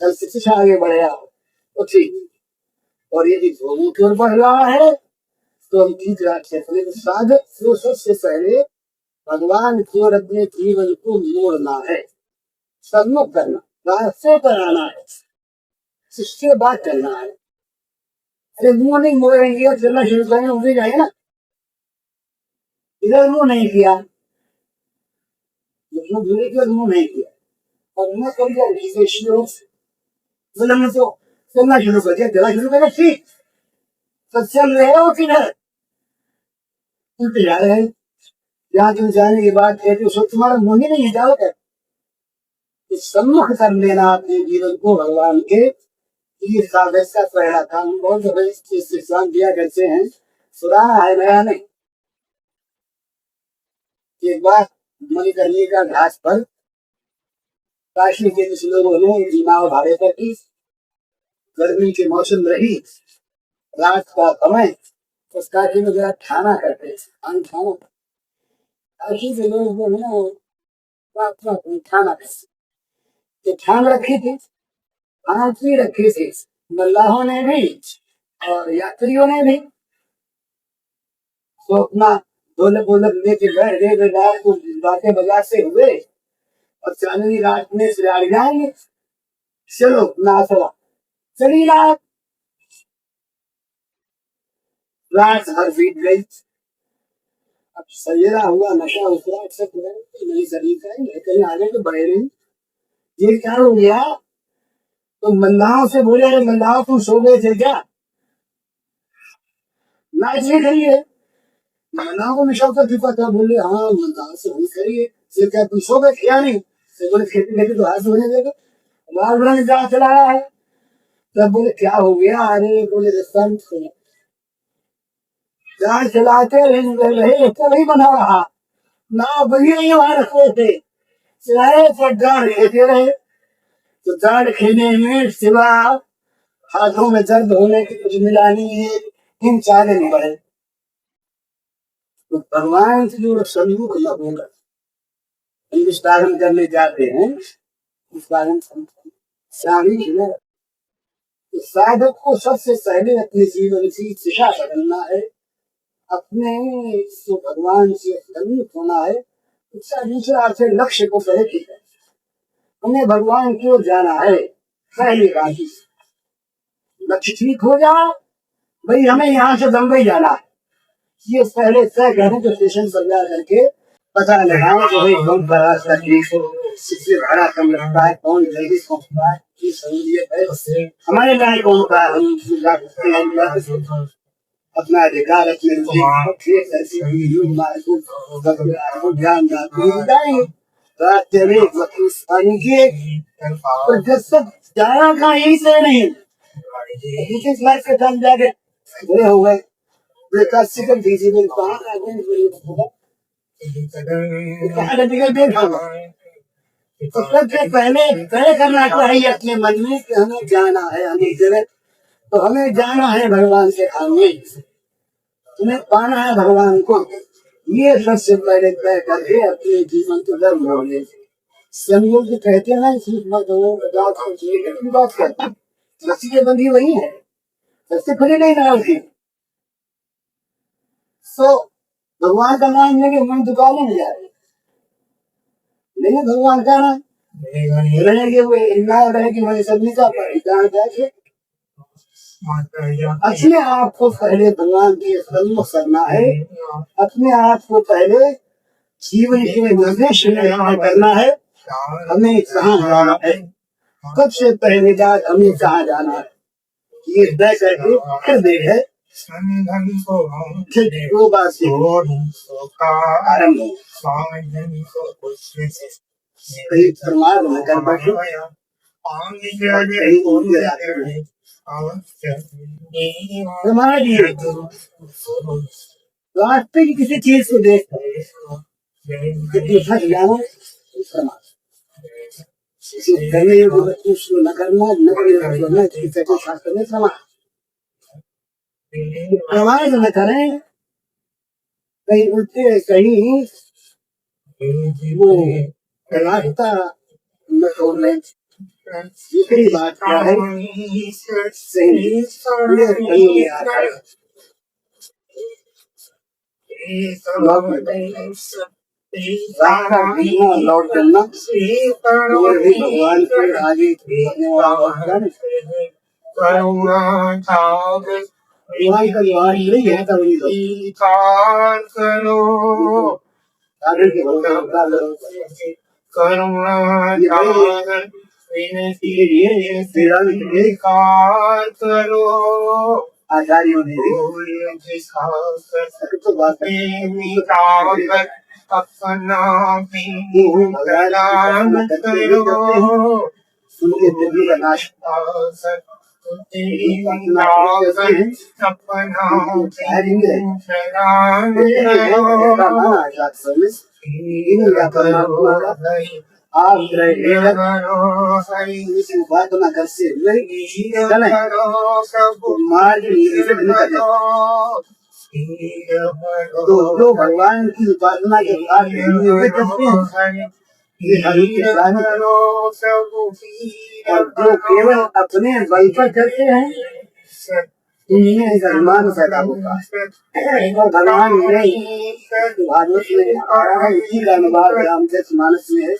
कल शिक्षा आगे बढ़ेगा तो ठीक, और यदि भोगों की ओर बढ़ रहा है तो हम ठीक रास्ते अपने साधक को सबसे पहले भगवान की ओर अपने जीवन को मोड़ना है, सम्मुख करना, रास्ते पर आना है, उसके बाद चलना है। अरे मुंह नहीं मोड़ेंगे और चलना शुरू करेंगे उसे जाएगा ना, इधर मुंह नहीं किया, मुंह नहीं किया और मुंह कर दिया, हमने तो चलना शुरू कर दिया, चलना शुरू करें ठीक, सब चल रहे हो किधर उल्टे जा रहे हैं। जहाँ तुम जाने की बात कहते हो तुम्हारा मुंह ही नहीं जाओ कर, सम्मुख कर लेना अपने जीवन को भगवान के, ये साधक का पहला काम। बहुत सिद्धांत दिया करते हैं, सुराना है नया नहीं। एक बार मणिकर्णी का घाट पर काशी के कुछ लोगों ने नाव भाड़े पर की, गर्मी के मौसम रही, रात का समय, उस काशी में जरा खाना करते खाना, काशी के लोग जो है ना खाना तो ठान रखी थी, आंची रखी थी, मल्लाहों ने भी और यात्रियों ने भी। तो अपना ढोलक वोलक लेके बैठ गए, रात को बातें बजाते हुए और चांदनी रात में सियाड़ जाएंगे, चलो नाचला चली रात, रात भर बीत गई। अब सवेरा हुआ, नशा उतरा, सब नहीं शरीर का कहीं आगे तो बढ़े नहीं। ये क्या हो गया, तो मल्लाहों से बोले, अरे मल्लाह तुम सो गए थे क्या, नाच नहीं करिए। मल्लाह को नशा का पता था, बोले हाँ मल्लाह से नहीं करिए, फिर क्या तुम सो गए क्या नहीं, तो बोले खेती लेके तो हाथ धोने देगा, बाल बड़ा जहाँ चलाया है। तब बोले क्या हो गया, अरे बोले संत जहाँ चलाते रहे तो नहीं बना रहा ना, बढ़िया ही वहां रखते थे, चलाए पर गाड़ लेते रहे, तो गाड़ खेने में सिवा हाथों में दर्द होने की कुछ मिला नहीं है, इन चाले नहीं बढ़े। तो भगवान से जो सम्मुख होगा हिंदुस्तान करने जाते हैं, इस बारे में साधक को सबसे पहले अपने जीवन की दिशा बदलना है, अपने से भगवान से सम्मुख होना है। इसका दूसरा अर्थ है लक्ष्य को पहले ठीक है, हमें भगवान की ओर जाना है। पहली बात लक्ष्य ठीक हो जाए, भाई हमें यहाँ से बम्बई जाना है, ये पहले तय करें तो स्टेशन पर जा करके पता लगाए कि भाई बहुत बड़ा तकलीफ हो, इससे भाड़ा कम लगता है, कौन जल्दी पहुंचता है, ये सहूलियत है हमारे लायक कौन का, हम अपना अधिकार अपने ध्यान रास्ते में पानी के, तो जब तक जाना का यही से नहीं के साथ जाके बुरे हो गए, तो सबसे पहले करना चाहिए अपने मन में कि हमें जाना है, हमें जगह तो हमें जाना है भगवान के आगे, तुम्हें पाना है भगवान को, ये सबसे पहले तय करके अपने जीवन को धर्म होने संयोग जो कहते हैं बात करते रस्सी के बंधी वही है, रस्सी खुली नहीं ना होती। सो भगवान का नाम लेके मन दुकाने में जाए, लेकिन भगवान का नाम रहेंगे वो रहेगी वही सबनी का जाके अपने आप को पहले भगवान के सम्मुख करना है, अपने आप को पहले जीवन के निर्देश करना है, हमें कहाँ जाना है, सबसे पहले बात हमें कहाँ जाना है, ये तय करके फिर देख है दो बात आरम्भ परमार्थ में कर बैठे समाधि वास्तविक किसी चीज को देख फंस जाओ करने उसको न करना न करना शास्त्र में प्रमाण न करें कहीं उल्टे कहीं वो रास्ता न छोड़ने दूसरी बात क्या है सही लौट करना और भी भगवान के आगे भगवान का व्यवहार नहीं है करो करुणा करो आचार्यों ने अपना नाश उपासना करते तो जो भगवान की उपासना के बाद और जो केवल अपने बल पर करते हैं इन्हें सम्मान पैदा होगा और भगवान ने भागवत में इसी का अनुवाद रामचरित मानस में है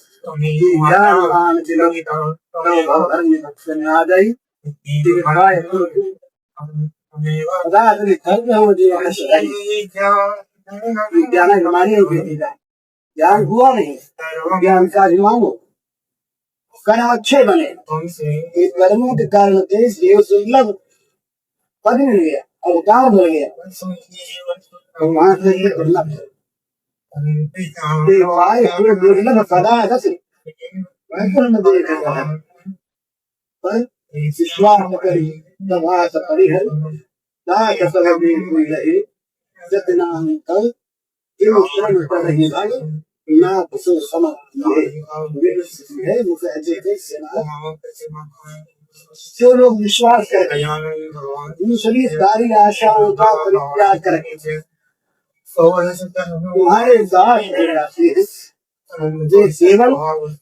आ गई ज्ञान हमारी ज्ञान हुआ नहीं ज्ञान का अभिमान हो कर्म अच्छे बने कर्मों के कारण देश देव दुर्लभ पद मिल गया अवतार हो गया वहां से ये दुर्लभ दुर्लभ सदा पर विश्वास करी प्रभास परिहर दास सब कोई रहे सतनाम कल एवं श्रम कर रही भाई ना कुछ समझ है वो कहते थे जो लोग विश्वास करते हैं दूसरी सारी आशाओं का परित्याग करके तुम्हारे दास जो केवल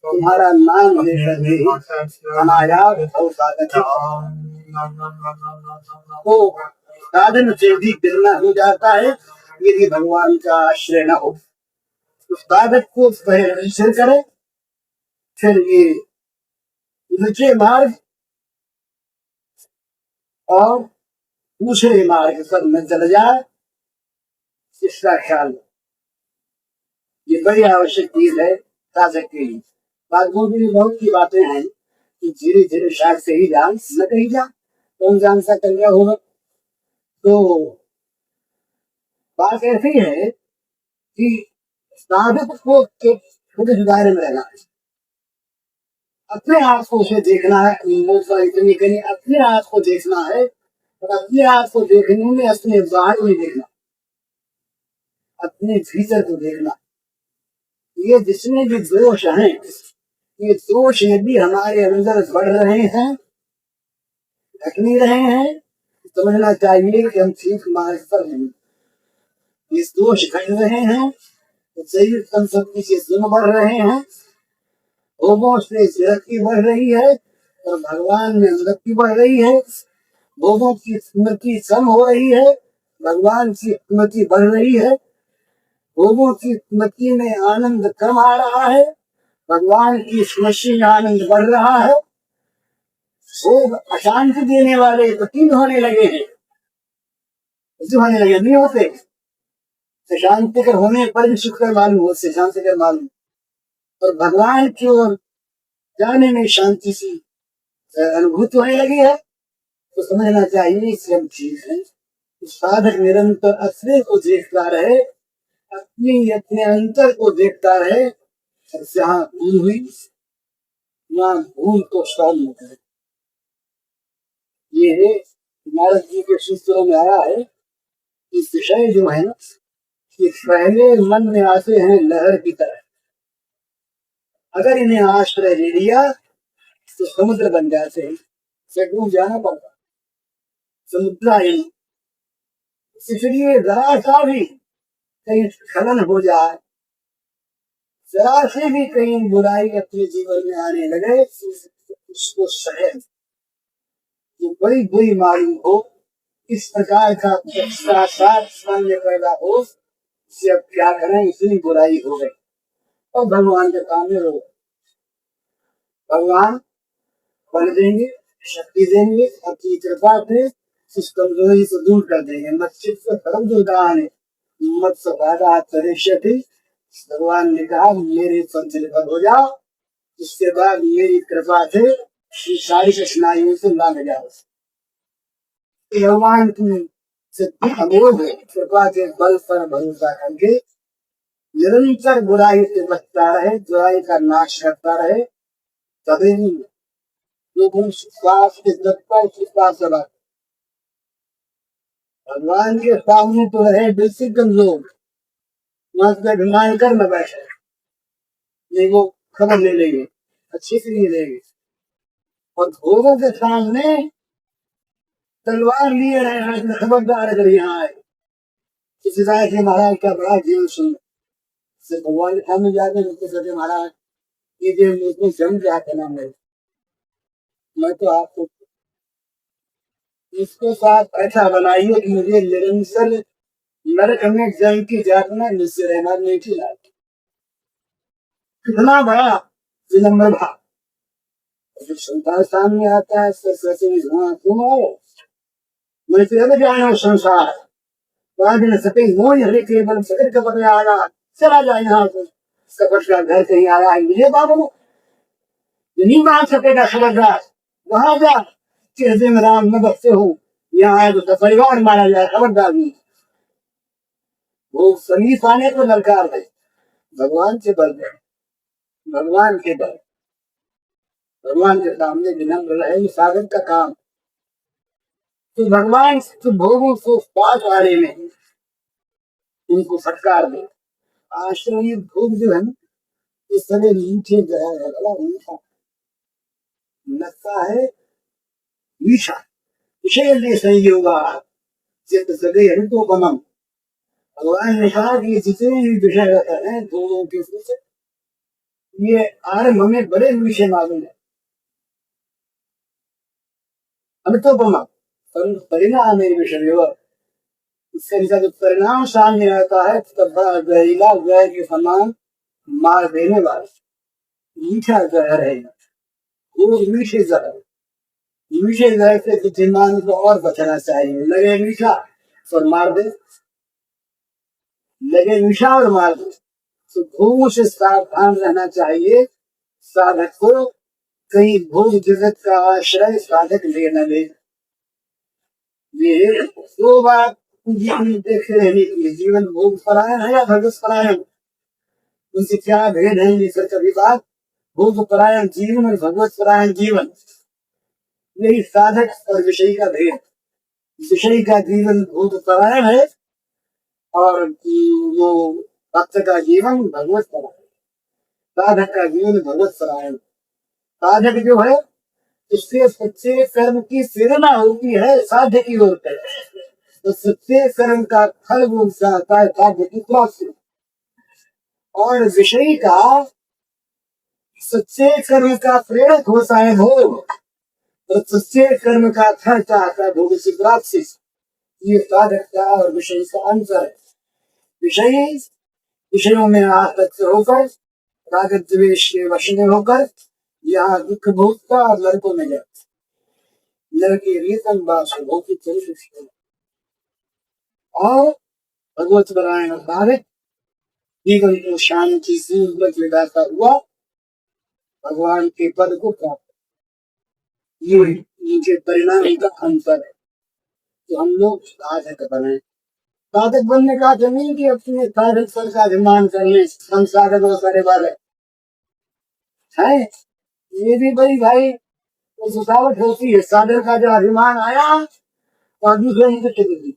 तुम्हारा नाम लेकर भी अनायास और साधन से भी गिरना हो जाता है यदि भगवान का आश्रय न हो उस साधक को पहले निश्चय करे फिर ये ऊंचे मार्ग और दूसरे मार्ग पर न चल जाए इसका ख्याल ये बड़ी आवश्यक चीज है साधक के लिए बागों की बहुत सी बातें हैं कि धीरे धीरे शायद से ही जान न कहीं जा कौन जान सा कर गया होगा तो बात ऐसी है कि साधक को खुद दायरे में रहना है अपने आप को उसे देखना है इतनी कहीं अपने आप को देखना है और अपने आप को देखने में अपने बाहर में देखना अपने भीतर को देखना ये जितने भी दोष हैं ये दोष यदि हमारे अंदर बढ़ रहे हैं घट नहीं रहे हैं समझना चाहिए कि हम ठीक मार्ग पर नहीं ये दोष घट रहे हैं तो शरीर संपत्ति से सुन बढ़ रहे हैं भोगों से विरक्ति बढ़ रही है और भगवान में विरक्ति बढ़ रही है भोगों की स्मृति कम हो रही है भगवान की स्मृति बढ़ रही है भोगों की स्मृति में आनंद कम आ रहा है भगवान की स्मृति में आनंद बढ़ रहा है भोग अशांति देने वाले प्रतीत होने लगे हैं होने लगे नहीं होते शांति कर होने पर भी सुख कर मालूम होते शांति कर मालूम और भगवान की ओर जाने में शांति सी अनुभूति होने लगी है तो समझना चाहिए कि हम ठीक है साधक निरंतर अपने को देखता रहे अपने अंतर को देखता रहे और जहाँ भूल हुई वहाँ भूल को सॉल्व करे ये नारद जी के सूत्रों में आया है कि विषय जो है ना, ये पहले मन में आते हैं लहर की तरह, अगर इन्हें आश्रय ले लिया तो समुद्र बन जाते हैं, से डूब जाना पड़ता समुद्रायन। इसलिए जरा सा भी कहीं खनन हो जाए, जरा से भी कहीं बुराई अपने जीवन में आने लगे, उसको सहे, जो बड़ी बुरी मालूम हो, इस प्रकार का साक्षात सामने पैदा हो, इससे अब क्या करें, इतनी बुराई हो गई और भगवान के सामने रो, भगवान बल देंगे, शक्ति देंगे, अपनी कृपा से इस कमजोरी को दूर कर देंगे। मत सफादा तरिष्यति, भगवान ने कहा मेरे पर निर्भर हो जाओ, इसके बाद मेरी कृपा से सारी कठिनाइयों से लांग जाओ। भगवान की अमोघ कृपा के बल पर भरोसा करके निरंतर बुराई से बचता रहे, बुराई का नाश करता रहे, तभी भगवान के सामने तो रहे बिल्कुल कमजोर, अभिमान कर न बैठे, ये वो खबर ले लेंगे, अच्छी से नहीं लेंगे, और भोगों के सामने तलवार लिए रहे, खबरदार अगर यहाँ आए किसी राय के महाराज का बड़ा जीवन सुन से भगवान के सामने जाकर कहते महाराज ये जो मुझको जम जाते ना मैं तो आपको इसके साथ ऐसा बनाइए कि मुझे निरंतर नरक में जम की जातना निश्चय रहना नहीं खिला। कितना बड़ा विनम्र भाव जब संसार सामने आता है, सरस्वती धुआं क्यों आए, मैं तो जाना संसार दिन सके मोह हरे केवल सकर कपट आया, चला जाए यहाँ से कपट का घर कहीं आया है, मुझे बाबू नहीं मान सकेगा खबरदार, वहां जा हृदय में राम न बसते हो, यहाँ आए तो परिवार मारा जाए, खबरदार नहीं। वो समीप आने को ललकार दे, भगवान से बल दे, भगवान के बल, भगवान के सामने विनम्र रहे, सागर का काम। तो भगवान तो भोगों को पास आने में उनको फटकार दे। आश्रय भोग जो है इस तरह मीठे बड़ा मीठा लगता है, मीठा विषय संयोगा चित्त सदे हृदोपमम। भगवान ने कहा कि जितने भी विषय रहते हैं भोगों के से ये आरंभ हमें बड़े मीठे मालूम है, अमृतोपमा परिणाम विषय, इसका जो परिणाम सामने आता है तब जहरीला जहर के समान मार देने वाला मीठा जहर है, वो मीठे जहर, मीठे जहर से बुद्धिमान को और बचना चाहिए। लगे मीठा और मार दे, लगे मीठा और मार दे, तो भोगों से सावधान रहना चाहिए साधक को, कहीं भोग जगत का आश्रय साधक ले न ले। ये दो बात देखे रहने के लिए, जीवन भोग परायण है या भगवत परायण, उनसे क्या भेद है ये सर कभी बात। भोग परायण जीवन और भगवत परायण जीवन, यही साधक और विषयी का भेद। विषयी का जीवन भोग परायण है और वो भक्त का जीवन भगवत परायण, साधक का जीवन भगवत परायण। साधक जो है उससे सच्चे कर्म की प्रेरणा होती है साध्य की ओर, तो सच्चे कर्म का फल वो चाहता है साध्य की प्राप्ति, और विषयी का सच्चे कर्म का प्रेरक होता है भोग, और सच्चे कर्म का फल चाहता है भोग की प्राप्ति। ये साधक का और विषय का अंतर है। विषयी विषयों में आसक्त होकर राग द्वेष के वश में होकर यहाँ दुख भोगता और नरकों में जाता, नरके रीतम बास भौतिक चरित्र। और भगवत परायण साधक जीवन को शांति से लगाता हुआ भगवान के पद को प्राप्त, ये इनके परिणाम का अंतर है। तो हम लोग साधक बने, साधक बनने का जमीन की अपने साधक सर का अभिमान करने, हम साधक करे वाले है, ये भी बड़ी भाई वो रुकावट होती है। सागर का जो अभिमान आया और दूसरे मुझे चली गई,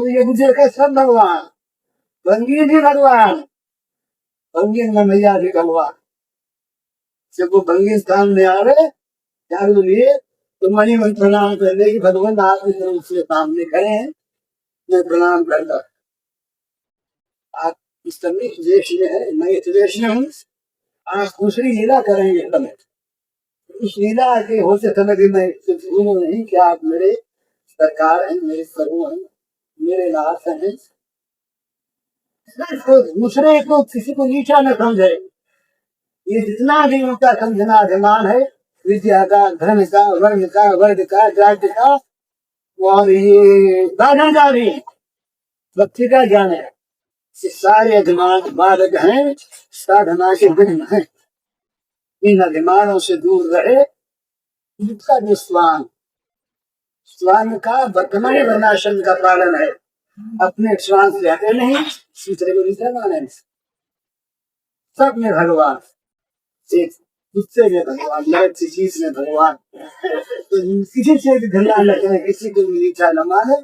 ये मुझे के सब भगवान, भंगी भी भगवान, भंगी न मैया भी भगवान। जब वो भंगी स्थान में आ रहे क्या बोलिए तो मणि मन प्रणाम कर दे कि भगवान आप इस रूप से सामने खड़े हैं, मैं प्रणाम करता। आप इस समय देश में है, मैं इस देश में हूँ, आप दूसरी लीला करेंगे समय, इस लीला के होते समय भी मैं भूलूं नहीं कि आप मेरे सरकार हैं, मेरे प्रभु हैं, मेरे नाथ हैं। तो दूसरे को किसी को नीचा न समझे, ये जितना भी उनका समझना अभिमान है, विद्या का, धन का, वर्ण का, वर्ग का, जाति का, और ये साधन का भी, भक्ति का ज्ञान है, ये सारे अभिमान बालक हैं, साधना के बिघ्न हैं। इन अभिमानों से दूर रहे। इनका जो स्वान, स्वान का वर्तमान वर्णाश्रम का पालन है, अपने श्वास लेते नहीं, दूसरे को नीचे माने। सब में भगवान, एक गुस्से में भगवान, लड़क की चीज में भगवान। तो किसी से भी धंधा न करें, किसी को भी नीचा न माने,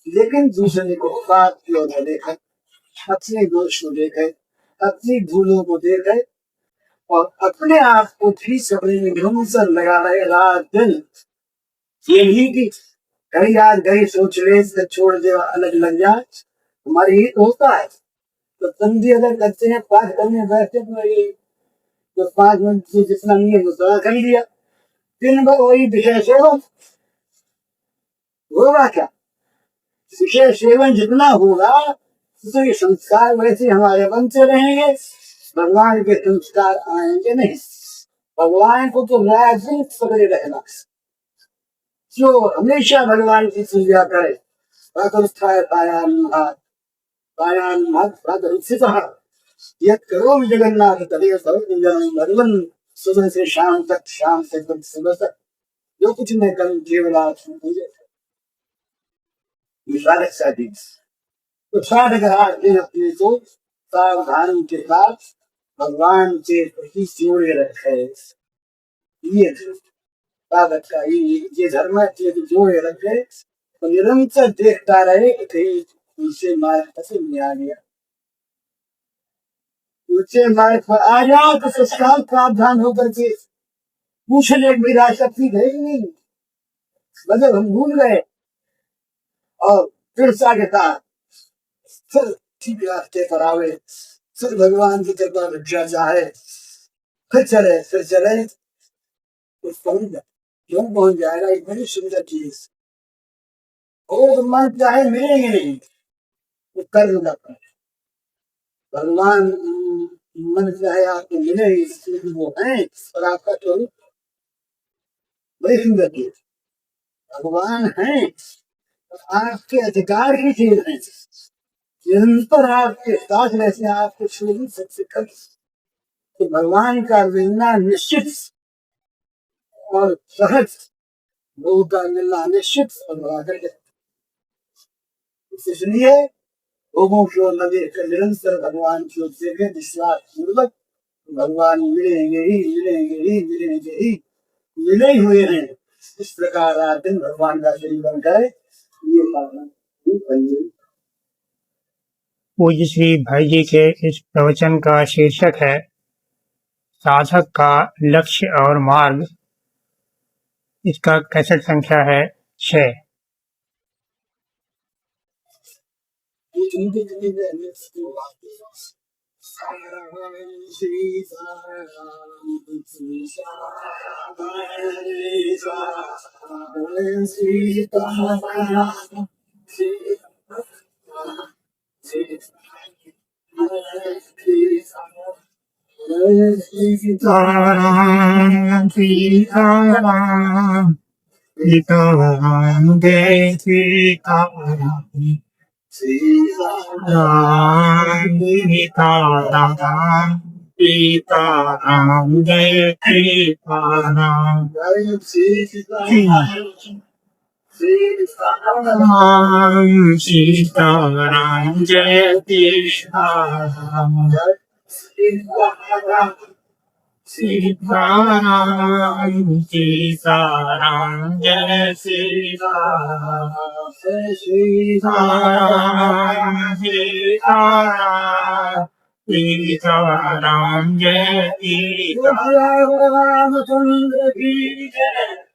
लेकिन दूसरे को बात की ओर देखे, अपने दोष को देखे, अपनी भूलों को देखे, और अपने आप को ठीक करने में घुमसर लगा रहे रात दिन। यही की कहीं आज गई सोच ले से छोड़ दे अलग लग जाए, हमारी हित होता है। तो संधि अगर करते हैं, पाठ करने बैठते तो ये तो 5 मिनट से जितना नहीं है उतना कर लिया, दिन भर वही विषय सेवन होगा। क्या विषय सेवन जितना होगा तो ये संस्कार वैसे हमारे बनते रहेंगे, भगवान के संस्कार आएंगे नहीं। भगवान को तो राजी पकड़े रहना, जो हमेशा भगवान की पूजा करे, यद करोमि जगन्नाथ तदेव सर्वं सुबह से शाम तक, शाम से सुबह तक, जो कुछ मैं करूं केवल आपकी पूजा। तो अपने को सावधानी के साथ भगवान के प्रति जोड़े रखे। ये साधक का ये धर्म है, जोड़े रखे तो निरंतर देखता रहे कि उनसे मार्ग कैसे नहीं आ गया, ऊंचे मार्ग पर आ जाओ तो संस्कार प्रावधान होकर के पूछने की शक्ति है ही नहीं, मतलब हम भूल गए और फिर के साथ फिर ठीक रास्ते पर आवे, फिर भगवान की कृपा रक्षा चाहे, फिर चले कुछ पहुंच जाए, क्यों पहुंच जाएगा। एक बड़ी सुंदर चीज और मन चाहे मिलेंगे नहीं, वो कर लगता है। भगवान मन चाहे आपको मिले वो है, और आपका स्वरूप बड़ी सुंदर चीज भगवान है, आपके अधिकार की चीज है, निरंतर आपके साथ रहते आपको छू सकते कर। तो भगवान का मिलना निश्चित और सहज, लोगों का मिलना निश्चित और इसलिए लोगों की ओर न देखकर निरंतर भगवान की ओर देखे विश्वास पूर्वक, भगवान मिलेंगे ही मिलेंगे ही मिलेंगे ही, मिले हुए हैं। इस प्रकार आज दिन भगवान का बन जाए, ये भावना। पूज्य श्री भाई जी के इस प्रवचन का शीर्षक है साधक का लक्ष्य और मार्ग। इसका कैसेट संख्या है 6। सीताराम सीताराम सीताराम जय सीताराम सीताराम सीताराम सीताराम जय सीताराम सीताराम सीताराम जय सीताराम सीताराम सीताराम जय सीताराम जय श्री सीताराम सीताराम सीताराम जय सीताराम रामचंद्र की जय।